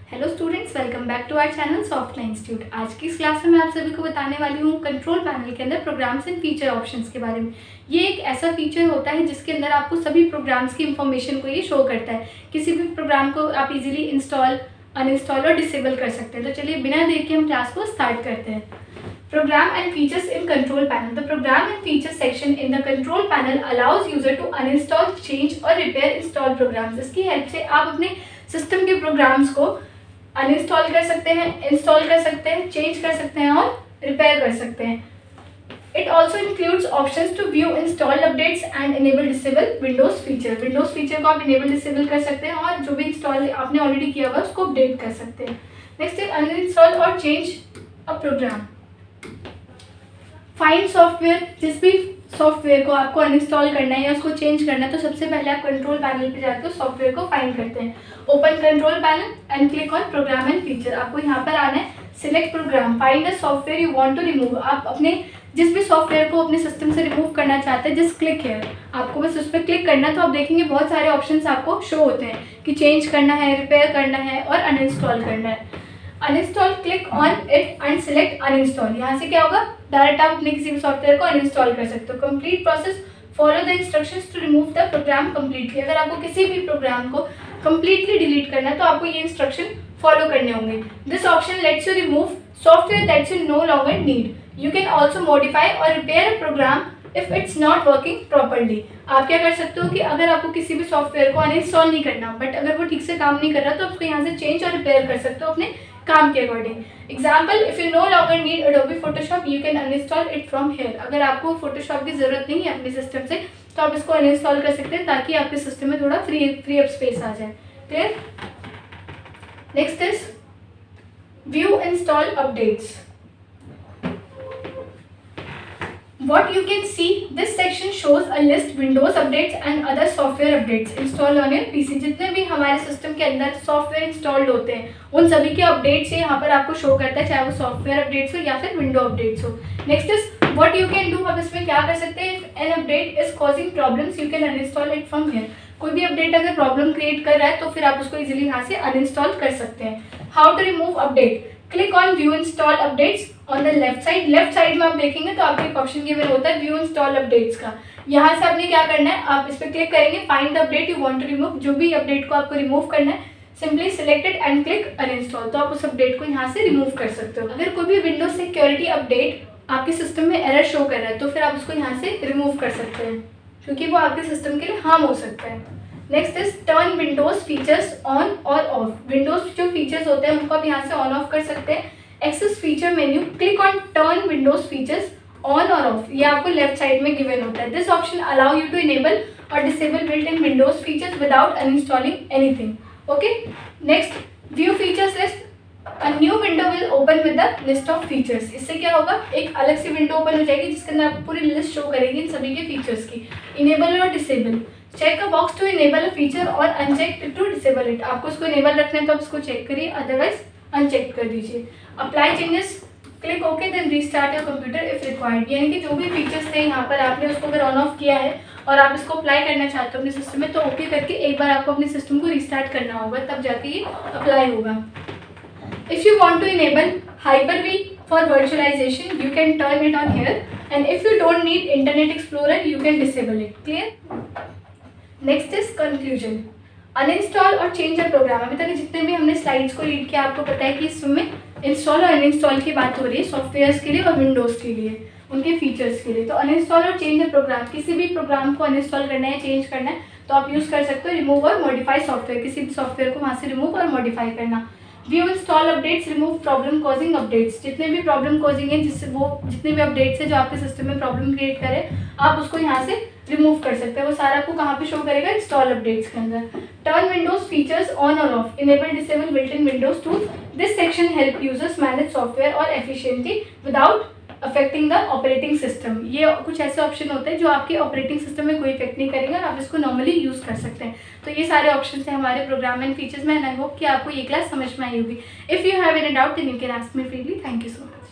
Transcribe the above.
Hello students, welcome back to our channel Softline institute. आज की इस क्लास में मैं आप सभी को बताने वाली हूँ कंट्रोल पैनल के अंदर प्रोग्राम्स एंड फीचर ऑप्शंस के बारे में। ये एक ऐसा फीचर होता है जिसके अंदर आपको सभी प्रोग्राम्स की इंफॉर्मेशन को ये शो करता है। किसी भी प्रोग्राम को आप इजीली इंस्टॉल, अनइंस्टॉल और डिसेबल कर सकते हैं। तो चलिए बिना देर के हम क्लास को स्टार्ट करते हैं। Program and features in control panel. The program and features section in the control panel allows user to uninstall, change और repair install programs. इसकी हेल्प से आप अपने सिस्टम के प्रोग्राम्स को अनइंस्टॉल कर सकते हैं, इंस्टॉल कर सकते हैं, चेंज कर सकते हैं और रिपेयर कर सकते हैं। It also includes options to view installed updates and enable disable Windows feature. Windows feature को आप enable disable कर सकते हैं और जो भी इंस्टॉल आपने ऑलरेडी किया हुआ है उसको अपडेट कर सकते हैं। नेक्स्ट है अनइंस्टॉल और change a program. Find software, जिस भी सॉफ्टवेयर को आपको अनइंस्टॉल करना है या उसको चेंज करना है तो सबसे पहले आप कंट्रोल पैनल पे जाकर उस सॉफ्टवेयर को फाइंड करते हैं। Open control panel and click on program and feature. आपको यहाँ पर आना है, select program, find the software you want to remove. आप अपने जिस भी सॉफ्टवेयर को अपने सिस्टम से रिमूव करना चाहते हैं, जस्ट क्लिक है, आपको बस उस पर क्लिक करना है। तो आप देखेंगे बहुत सारे ऑप्शंस आपको शो होते हैं कि चेंज करना है, रिपेयर करना है और अनइंस्टॉल करना है। Uninstall, click on it and select uninstall. यहाँ से क्या होगा, डायरेक्ट आप अपने किसी भी सॉफ्टवेयर को अनइंस्टॉल कर सकते हो। Complete process, follow the instructions to remove the program completely. अगर आपको किसी भी प्रोग्राम को कम्प्लीटली डिलीट करना है तो आपको ये इंस्ट्रक्शन फॉलो करने होंगे। This option lets you remove software that's you no longer need. You can also modify और repair a program if it's not working properly. आप क्या कर सकते हो कि अगर आपको किसी भी सॉफ्टवेयर को अनइंस्टॉल नहीं करना बट अगर वो ठीक से काम नहीं कर रहा तो उसको यहाँ से चेंज और रिपेयर कर सकते हो अपने काम के according. Example, if you no longer need Adobe Photoshop you can uninstall it from here. अगर आपको फोटोशॉप की जरूरत नहीं है अपने सिस्टम से तो आप इसको अनइंस्टॉल कर सकते हैं ताकि आपके सिस्टम में थोड़ा फ्री अप स्पेस आ जाए। Clear? Next is view install updates. What you can see, this section shows a list Windows updates and other software updates installed on your PC। जितने भी हमारे सिस्टम के अंदर सॉफ्टवेयर इंस्टॉल्ड होते हैं उन सभी के अपडेट्स यहाँ पर आपको शो करता है, चाहे वो सॉफ्टवेयर अपडेट्स हो या फिर विंडो अपडेट्स हो। Next is what you can do. अब इसमें क्या कर सकते हैं, an update is causing problems you can uninstall it from here. कोई भी अपडेट अगर प्रॉब्लम क्रिएट कर रहा है तो फिर आप उसको इजीली यहाँ से अनइंस्टॉल कर सकते हैं। How to remove update, click on view install updates on the left side. Left side में आप देखेंगे तो आपको एक ऑप्शन गिवन होता है व्यू इंस्टॉल अपडेट्स का। यहाँ से आपने क्या करना है, आप इस पर क्लिक करेंगे, find the update you want to remove. जो भी अपडेट को आपको रिमूव करना है simply select it and click uninstall. तो आप उस अपडेट को यहाँ से रिमूव कर सकते हो। अगर कोई भी विंडोज सिक्योरिटी अपडेट आपके सिस्टम में एरर शो कर रहा है तो फिर आप उसको यहाँ से रिमूव कर सकते हैं क्योंकि वो आपके सिस्टम के लिए हार्म हो सकता है। Next is turn Windows features on और ऑफ। विंडोज जो फीचर्स होते हैं उनको आप यहाँ से ऑन ऑफ कर सकते हैं। Access feature menu, click on turn Windows features on और ऑफ। ये आपको लेफ्ट साइड में गिवन होता है। This option allow you to enable और disable built in Windows features without uninstalling anything. Okay, next view features list. A new window will open with the list of features. इससे क्या होगा, एक अलग सी window open हो जाएगी जिसके अंदर आपको पूरी लिस्ट शो करेगी इन सभी के फीचर्स की। इनेबल और disable, check a box to enable a feature और अनचेक टू डिसेबल इट। आपको इसको इनेबल रखना है तो आप इसको चेक करिए, अदरवाइज अनचेक कर दीजिए। Apply changes, click okay then restart your computer if required. यानी कि जो भी फीचर्स थे यहाँ पर आपने उसको अगर ऑन ऑफ किया है और आप इसको अप्लाई करना चाहते हो अपने सिस्टम में तो ओके करके एक बार आपको अपने सिस्टम को रीस्टार्ट करना होगा, तब जाके ये अप्लाई होगा। If you want to enable Hyper-V for virtualization you can turn it on here and if you don't need Internet Explorer you can disable it. Clear? Next is conclusion. Uninstall और change a program. अभी तक जितने भी हमने slides को read किया आपको पता है कि इसमें इंस्टॉल और अनइंस्टॉल की बात हो रही है सॉफ्टवेयर्स के लिए और विंडोज़ के लिए, उनके फीचर्स के लिए। तो अनइंस्टॉल और चेंज अ प्रोग्राम, किसी भी प्रोग्राम को अनइंस्टॉल करना है, चेंज करना है तो आप यूज़ कर सकते हो रिमूव और मॉडिफाई सॉफ्टवेयर। किसी भी सॉफ्टवेयर को वहाँ से रिमूव और मॉडिफाई करना। View install updates, remove problem causing updates. जितने भी प्रॉब्लम कॉजिंग है जिससे वो जितने भी अपडेट्स है जो आपके सिस्टम में प्रॉब्लम क्रिएट करे आप उसको यहाँ से रिमूव कर सकते हैं। वो सारा आपको कहाँ पे शो करेगा, इंस्टॉल अपडेट्स के अंदर। टर्न विंडोज फीचर्स ऑन और off, enable disable built in Windows tools. This section help users manage software और efficiently without affecting the operating system. ये कुछ ऐसे ऑप्शन होते हैं जो आपके ऑपरेटिंग सिस्टम में कोई इफेक्ट नहीं करेंगे और आप इसको नॉर्मली यूज़ कर सकते हैं। तो ये सारे ऑप्शन हैं हमारे प्रोग्राम एंड फीचर्स में एंड आई होप कि आपको ये क्लास समझ में आई होगी। If you have any doubt then you can ask me freely. Thank you so much.